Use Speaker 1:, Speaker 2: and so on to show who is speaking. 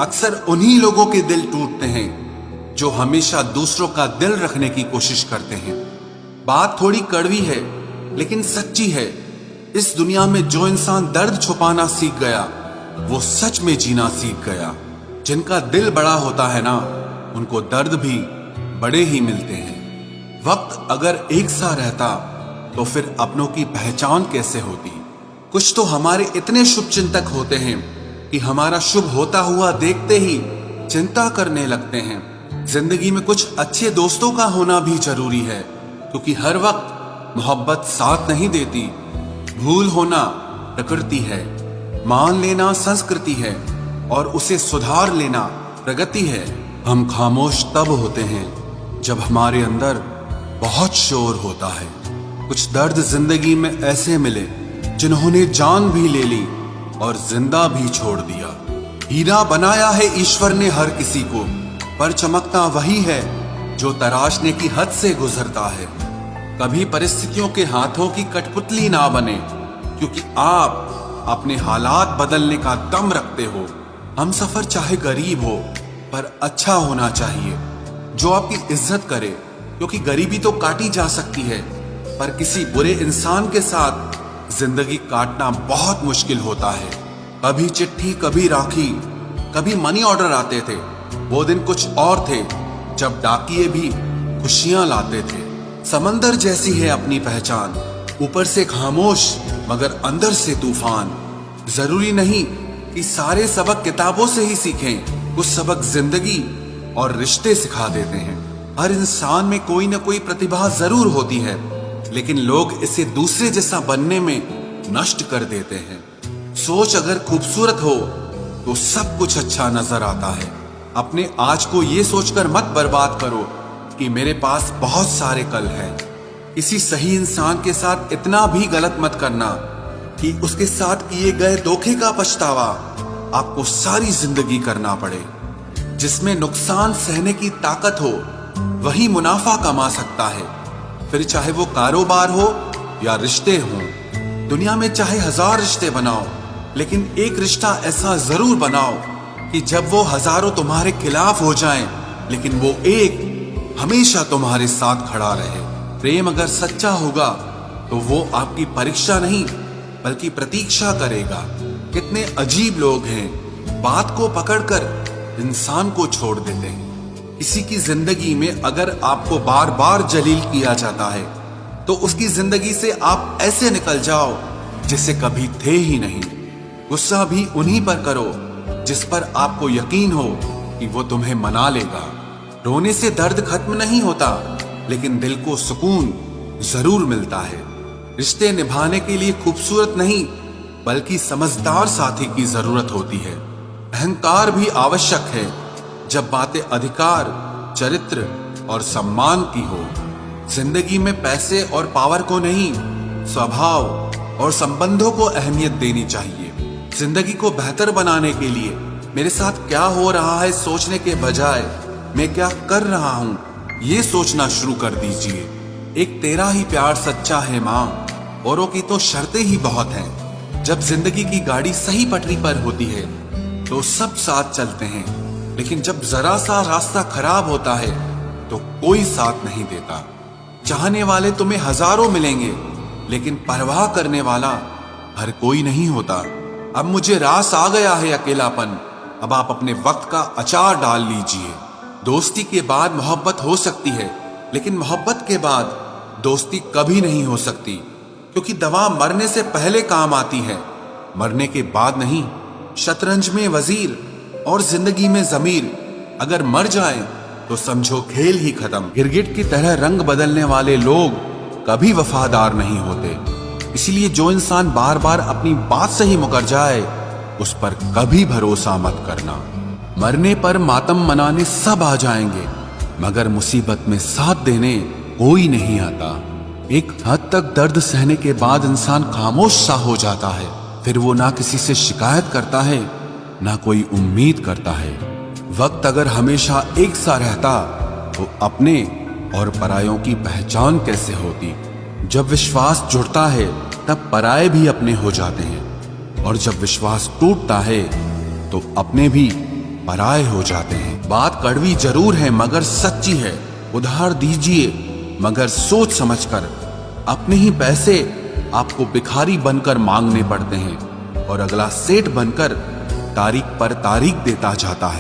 Speaker 1: अक्सर उन्हीं लोगों के दिल टूटते हैं जो हमेशा दूसरों का दिल रखने की कोशिश करते हैं। बात थोड़ी कड़वी है लेकिन सच्ची है। इस दुनिया में जो इंसान दर्द छुपाना सीख गया वो सच में जीना सीख गया। जिनका दिल बड़ा होता है ना, उनको दर्द भी बड़े ही मिलते हैं। वक्त अगर एक सा रहता तो फिर अपनों की पहचान कैसे होती। कुछ तो हमारे इतने शुभ चिंतक होते हैं कि हमारा शुभ होता हुआ देखते ही चिंता करने लगते हैं। जिंदगी में कुछ अच्छे दोस्तों का होना भी जरूरी है, क्योंकि हर वक्त मोहब्बत साथ नहीं देती। भूल होना प्रकृति है, मान लेना संस्कृति है और उसे सुधार लेना प्रगति है। हम खामोश तब होते हैं जब हमारे अंदर बहुत शोर होता है। कुछ दर्द जिंदगी में ऐसे मिले जिन्होंने जान भी ले ली और जिंदा भी छोड़ दिया। हीरा बनाया है ईश्वर ने हर किसी को, पर चमकता वही है जो तराशने की हद से गुजरता है। कभी परिस्थितियों के हाथों की कठपुतली ना बने, क्योंकि आप अपने हालात बदलने का दम रखते हो। हम सफर चाहे गरीब हो पर अच्छा होना चाहिए, जो आपकी इज्जत करे, क्योंकि गरीबी तो काटी जा सकती है पर किसी बुरे इंसान के साथ जिंदगी काटना बहुत मुश्किल होता है। कभी चिट्ठी, कभी राखी, कभी मनी ऑर्डर आते थे। वो दिन कुछ और थे जब डाकिये भी खुशियां लाते थे। समंदर जैसी है अपनी पहचान, ऊपर से खामोश मगर अंदर से तूफान। जरूरी नहीं कि सारे सबक किताबों से ही सीखें, कुछ सबक जिंदगी और रिश्ते सिखा देते हैं। हर इंसान में कोई ना कोई प्रतिभा जरूर होती है, लेकिन लोग इसे दूसरे जैसा बनने में नष्ट कर देते हैं। सोच अगर खूबसूरत हो तो सब कुछ अच्छा नजर आता है। अपने आज को ये सोचकर मत बर्बाद करो कि मेरे पास बहुत सारे कल हैं। किसी सही इंसान के साथ इतना भी गलत मत करना कि उसके साथ किए गए धोखे का पछतावा आपको सारी जिंदगी करना पड़े। जिसमें नुकसान सहने की ताकत हो वही मुनाफा कमा सकता है, फिर चाहे वो कारोबार हो या रिश्ते हों। दुनिया में चाहे 1000 रिश्ते बनाओ, लेकिन एक रिश्ता ऐसा जरूर बनाओ कि जब वो हजारों तुम्हारे खिलाफ हो जाएं, लेकिन वो एक हमेशा तुम्हारे साथ खड़ा रहे। प्रेम अगर सच्चा होगा तो वो आपकी परीक्षा नहीं बल्कि प्रतीक्षा करेगा। कितने अजीब लोग हैं, बात को पकड़कर इंसान को छोड़ देते हैं। किसी की जिंदगी में अगर आपको बार बार जलील किया जाता है तो उसकी जिंदगी से आप ऐसे निकल जाओ जिसे कभी थे ही नहीं। गुस्सा भी उन्हीं पर करो जिस पर आपको यकीन हो कि वो तुम्हें मना लेगा। रोने से दर्द खत्म नहीं होता, लेकिन दिल को सुकून जरूर मिलता है। रिश्ते निभाने के लिए खूबसूरत नहीं बल्कि समझदार साथी की जरूरत होती है। अहंकार भी आवश्यक है जब बातें अधिकार, चरित्र और सम्मान की हो। जिंदगी में पैसे और पावर को नहीं, स्वभाव और संबंधों को अहमियत देनी चाहिए। जिंदगी को बेहतर बनाने के लिए मेरे साथ क्या हो रहा है सोचने के बजाय मैं क्या कर रहा हूं ये सोचना शुरू कर दीजिए। एक तेरा ही प्यार सच्चा है मां, औरों की तो शर्तें ही बहुत हैं। जब जिंदगी की गाड़ी सही पटरी पर होती है तो सब साथ चलते हैं, लेकिन जब जरा सा रास्ता खराब होता है तो कोई साथ नहीं देता। चाहने वाले तुम्हें हजारों मिलेंगे, लेकिन परवाह करने वाला हर कोई नहीं होता। अब मुझे रास आ गया है अकेलापन, अब आप अपने वक्त का अचार डाल लीजिए। दोस्ती के बाद मोहब्बत हो सकती है, लेकिन मोहब्बत के बाद दोस्ती कभी नहीं हो सकती, क्योंकि दवा मरने से पहले काम आती है, मरने के बाद नहीं। शतरंज में वजीर और जिंदगी में जमीर अगर मर जाएं तो समझो खेल ही खत्म। गिरगिट की तरह रंग बदलने वाले लोग कभी वफादार नहीं होते, इसलिए जो इंसान बार बार अपनी बात से ही मुकर जाए उस पर कभी भरोसा मत करना। मरने पर मातम मनाने सब आ जाएंगे, मगर मुसीबत में साथ देने कोई नहीं आता। एक हद तक दर्द सहने के बाद इंसान खामोश सा हो जाता है, फिर वो ना किसी से शिकायत करता है ना कोई उम्मीद करता है। वक्त अगर हमेशा एक सा रहता तो अपने और परायों की पहचान कैसे होती। जब विश्वास जुड़ता है तब पराये भी अपने हो जाते हैं, और जब विश्वास टूटता है तो अपने भी पराये हो जाते हैं। बात कड़वी जरूर है मगर सच्ची है। उधार दीजिए मगर सोच समझकर। अपने ही पैसे आपको भिखारी बनकर मांगने पड़ते हैं और अगला सेठ बनकर तारीख पर तारीख देता जाता है।